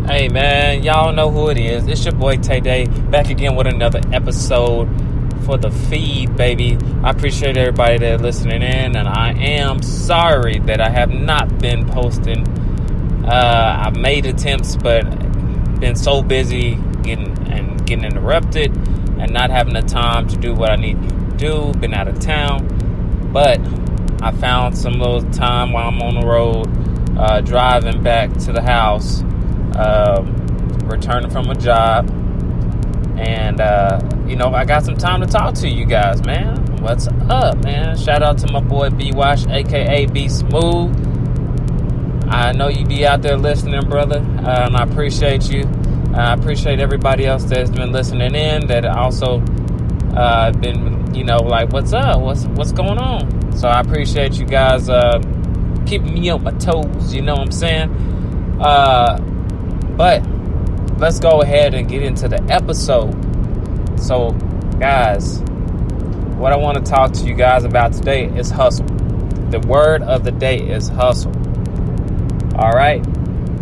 Hey man, y'all know who it is. It's your boy Tay Day, back again with another episode for the feed, baby. I appreciate everybody that listening in, and I am sorry that I have not been posting. I've made attempts, but been so busy getting interrupted and not having the time to do what I need to do. Been out of town, but I found some little time while I'm on the road, driving back to the house. Returning from a job, and I got some time to talk to you guys, man. What's up, man? Shout out to my boy B Wash, aka B Smooth. I know you be out there listening, brother, and I appreciate you. I appreciate everybody else that's been listening in, that also been like, what's up, what's going on. So I appreciate you guys keeping me on my toes, you know what I'm saying. But let's go ahead and get into the episode. So, guys, what I want to talk to you guys about today is hustle. The word of the day is hustle. All right?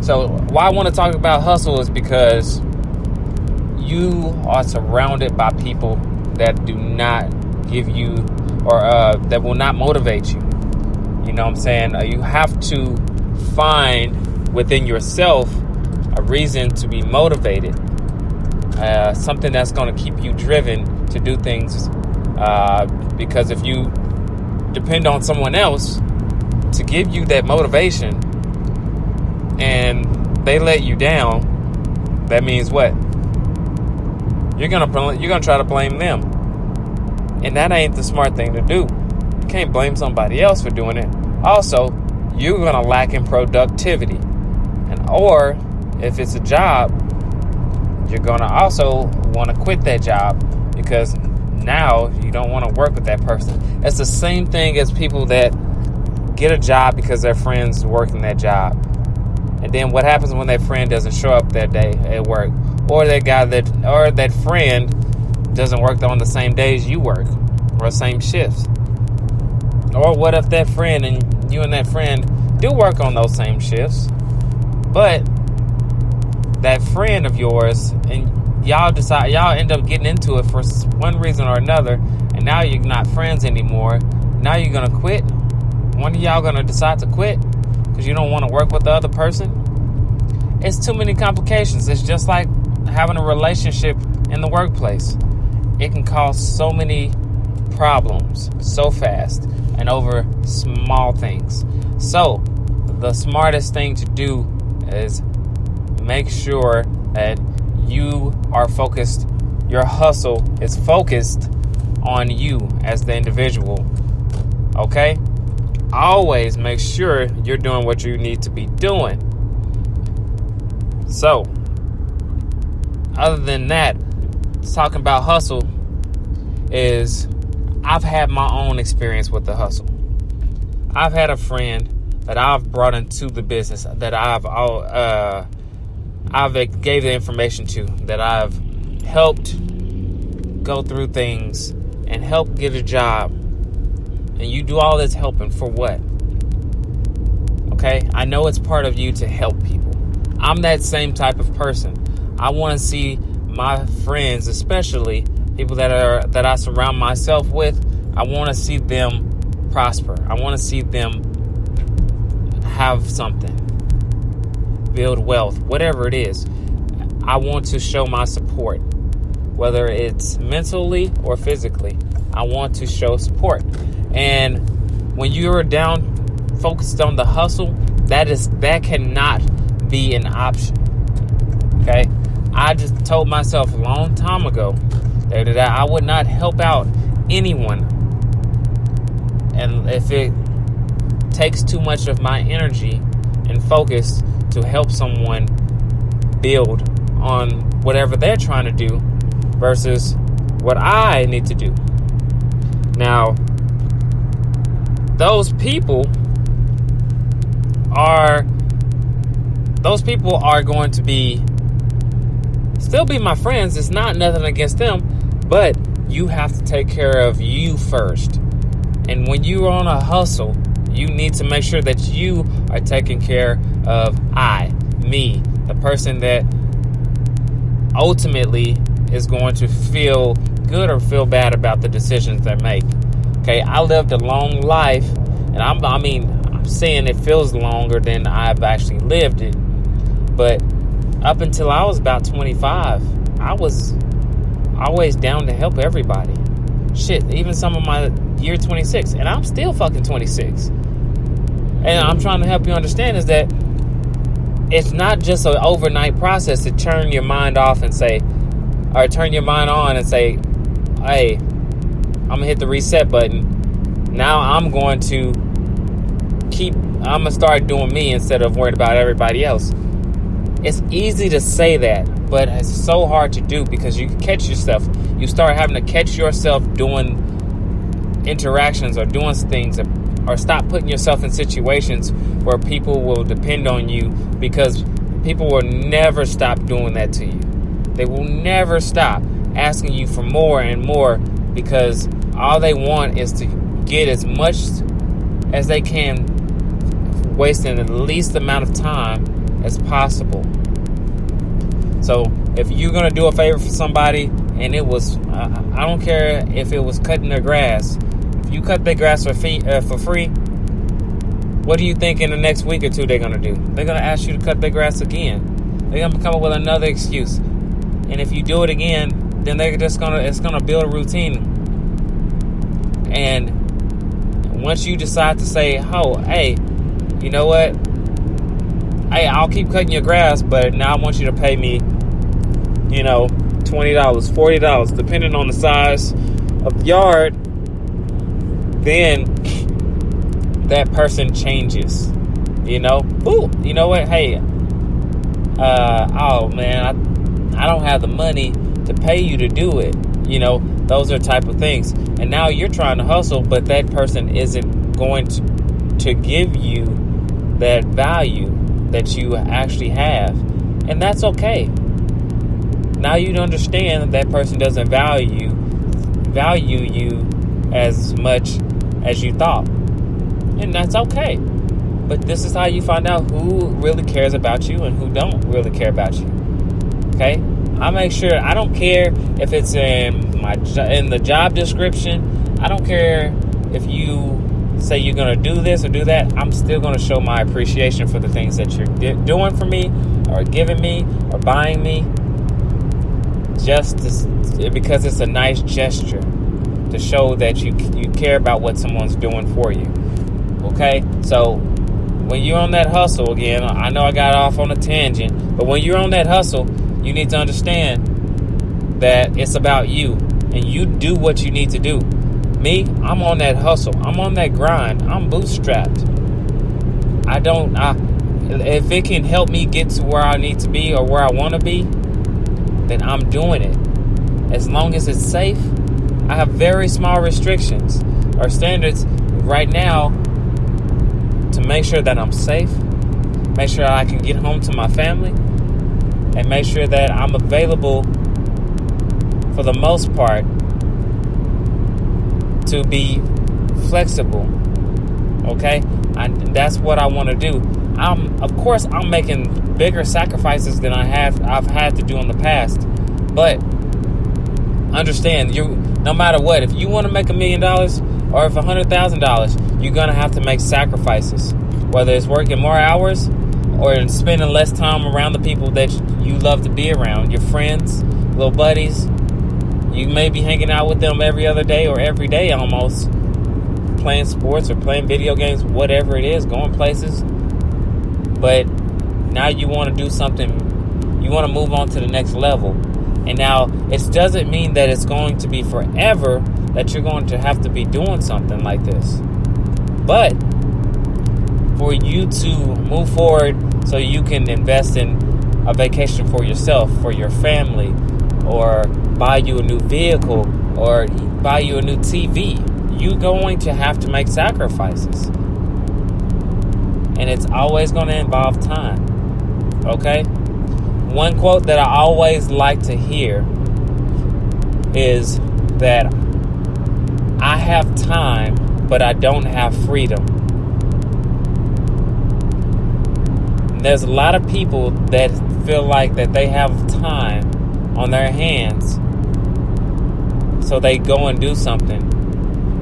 So, why I want to talk about hustle is because you are surrounded by people that do not give you or that will not motivate you. You know what I'm saying? You have to find within yourself a reason to be motivated, something that's going to keep you driven to do things, because if you depend on someone else to give you that motivation and they let you down, that means what? You're gonna try to blame them, and that ain't the smart thing to do. You can't blame somebody else for doing it. Also, you're gonna lack in productivity, or if it's a job, you're going to also want to quit that job because now you don't want to work with that person. It's the same thing as people that get a job because their friend's working that job. And then what happens when that friend doesn't show up that day at work? Or that friend doesn't work on the same days you work or same shifts? Or what if that friend and you and that friend do work on those same shifts, but that friend of yours and y'all end up getting into it for one reason or another, and now you're not friends anymore. Now you're gonna quit. One of y'all gonna decide to quit because you don't want to work with the other person. It's too many complications. It's just like having a relationship in the workplace. It can cause so many problems so fast and over small things. So the smartest thing to do is make sure that you are focused. Your hustle is focused on you as the individual. Okay? Always make sure you're doing what you need to be doing. So, other than that, talking about hustle is, I've had my own experience with the hustle. I've had a friend that I've brought into the business, that I've gave the information to, that I've helped go through things and help get a job. And you do all this helping for what? Okay? I know it's part of you to help people. I'm that same type of person. I want to see my friends, especially people that I surround myself with, I want to see them prosper. I want to see them have something. Build wealth, whatever it is. I want to show my support, whether it's mentally or physically. I want to show support. And when you're down, focused on the hustle, that cannot be an option. Okay? I just told myself a long time ago that I would not help out anyone, and if it takes too much of my energy and focus to help someone build on whatever they're trying to do versus what I need to do. Now, those people are going to still be my friends. It's not nothing against them, but you have to take care of you first. And when you're on a hustle, you need to make sure that you are taking care of me, the person that ultimately is going to feel good or feel bad about the decisions they make. Okay, I lived a long life, and I'm saying it feels longer than I've actually lived it. But up until I was about 25, I was always down to help everybody. Shit, even some of my year 26, and I'm still fucking 26. And I'm trying to help you understand is that it's not just an overnight process to turn your mind off and say, or turn your mind on and say, hey, I'm going to hit the reset button. Now I'm going to start doing me instead of worried about everybody else. It's easy to say that, but it's so hard to do because you catch yourself. You start having to catch yourself doing interactions or doing things, or stop putting yourself in situations where people will depend on you, because people will never stop doing that to you. They will never stop asking you for more and more, because all they want is to get as much as they can, wasting the least amount of time as possible. So if you're going to do a favor for somebody, and it was, I don't care if it was cutting their grass. If you cut their grass for free, what do you think in the next week or two they're going to do? They're going to ask you to cut their grass again. They're going to come up with another excuse. And if you do it again, then they're just it's going to build a routine. And once you decide to say, oh, hey, you know what? Hey, I'll keep cutting your grass, but now I want you to pay me, $20, $40, depending on the size of the yard, then that person changes. Ooh, you know what? Hey, oh man, I don't have the money to pay you to do it. Those are type of things. And now you're trying to hustle, but that person isn't going to give you that value that you actually have. And that's okay. Now you understand that person doesn't value you as much as you thought. And that's okay. But this is how you find out who really cares about you and who don't really care about you. Okay? I make sure, I don't care if it's in the job description. I don't care if you say you're going to do this or do that. I'm still going to show my appreciation for the things that you're doing for me, or giving me, or buying me, because it's a nice gesture to show that you care about what someone's doing for you. Okay? So when you're on that hustle, again, I know I got off on a tangent, but when you're on that hustle, you need to understand that it's about you, and you do what you need to do. Me, I'm on that hustle. I'm on that grind. I'm bootstrapped. If it can help me get to where I need to be or where I want to be, then I'm doing it. As long as it's safe. I have very small restrictions or standards right now to make sure that I'm safe, make sure I can get home to my family, and make sure that I'm available for the most part to be flexible. Okay? That's what I want to do. Of course, I'm making bigger sacrifices than I've had to do in the past. But understand, no matter what, if you want to make $1 million or if $100,000, you're going to have to make sacrifices. Whether it's working more hours or spending less time around the people that you love to be around, your friends, little buddies. You may be hanging out with them every other day or every day almost, playing sports or playing video games, whatever it is, going places. But now you want to do something, you want to move on to the next level. And now it doesn't mean that it's going to be forever that you're going to have to be doing something like this. But for you to move forward so you can invest in a vacation for yourself, for your family, or buy you a new vehicle, or buy you a new TV, you're going to have to make sacrifices. And it's always going to involve time. Okay? One quote that I always like to hear is that I have time, but I don't have freedom. there's a lot of people that feel like that they have time on their hands, so they go and do something.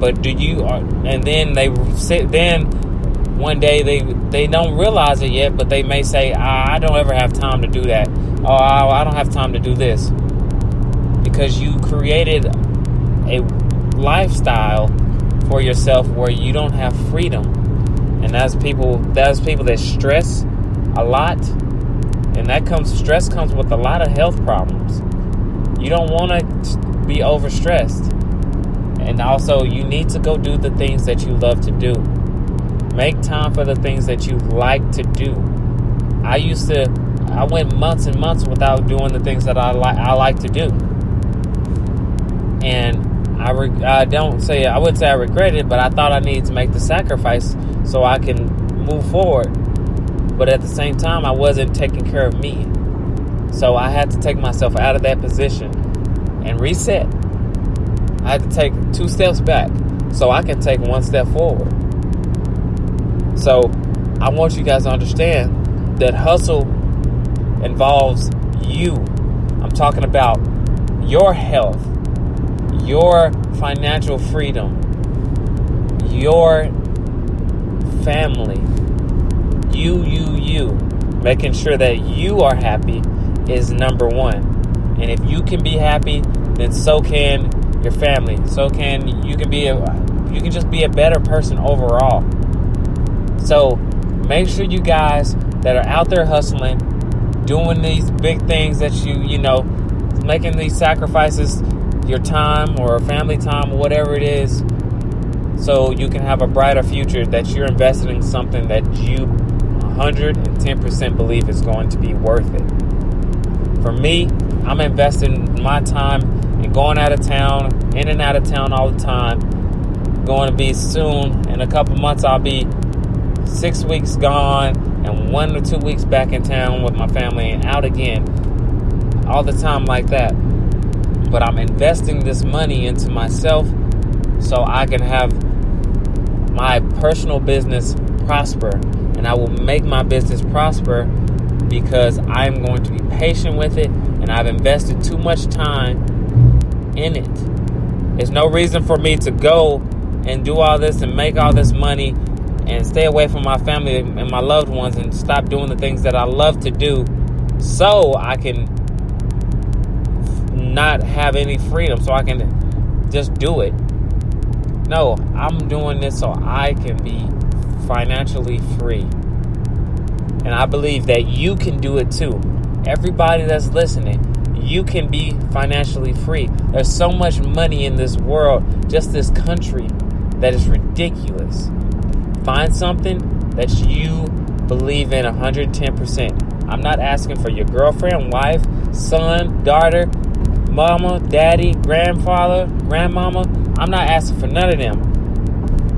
But and then they sit. Then one day they don't realize it yet, but they may say, I don't ever have time to do that. Oh, I don't have time to do this, because you created a lifestyle for yourself where you don't have freedom. And that's people that stress a lot, and stress comes with a lot of health problems. You don't want to be overstressed. And also, you need to go do the things that you love to do. Make time for the things that you like to do. I went months and months without doing the things that I like to do. And I wouldn't say I regret it, but I thought I needed to make the sacrifice so I can move forward. But at the same time, I wasn't taking care of me. So I had to take myself out of that position and reset. I had to take 2 steps back so I can take 1 step forward. So I want you guys to understand that hustle involves you. I'm talking about your health, your financial freedom, your family, you. Making sure that you are happy is number one. And if you can be happy, then so can your family. So can you can just be a better person overall. So make sure you guys that are out there hustling, doing these big things that making these sacrifices, your time or family time or whatever it is, so you can have a brighter future, that you're investing in something that you 110% believe is going to be worth it. For me, I'm investing my time in going out of town, in and out of town all the time. Going to be soon, in a couple months, I'll be 6 weeks gone and 1 or 2 weeks back in town with my family and out again, all the time like that. But I'm investing this money into myself so I can have my personal business prosper. And I will make my business prosper because I'm going to be patient with it, and I've invested too much time in it. There's no reason for me to go and do all this and make all this money and stay away from my family and my loved ones and stop doing the things that I love to do so I can not have any freedom, so I can just do it. No, I'm doing this so I can be financially free. And I believe that you can do it too. Everybody that's listening, you can be financially free. There's so much money in this world, just this country, that is ridiculous. Find something that you believe in 110%. I'm not asking for your girlfriend, wife, son, daughter, mama, daddy, grandfather, grandmama. I'm not asking for none of them,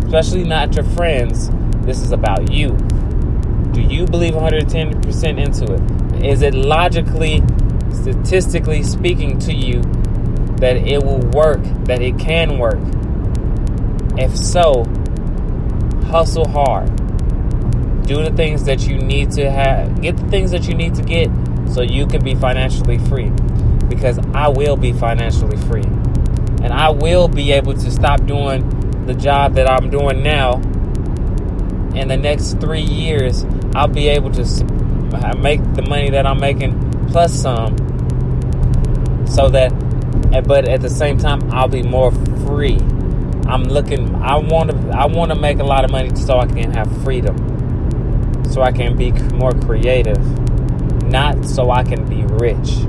especially not your friends. This is about you. Do you believe 110% into it? Is it logically, statistically speaking to you that it will work, that it can work? If so, hustle hard. Do the things that you need to have. Get the things that you need to get so you can be financially free. Because I will be financially free. And I will be able to stop doing the job that I'm doing now. In the next 3 years, I'll be able to make the money that I'm making plus some. But at the same time, I'll be more free. I want to make a lot of money so I can have freedom. So I can be more creative. Not so I can be rich.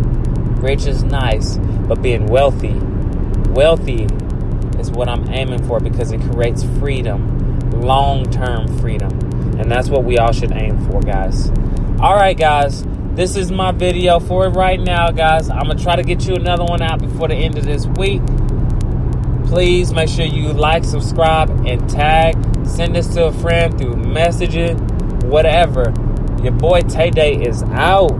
Rich is nice, but being wealthy is what I'm aiming for, because it creates freedom, long-term freedom. And that's what we all should aim for, guys. All right, guys. This is my video for it right now, guys. I'm going to try to get you another one out before the end of this week. Please make sure you like, subscribe, and tag. Send this to a friend through messaging, whatever. Your boy Tay Day is out.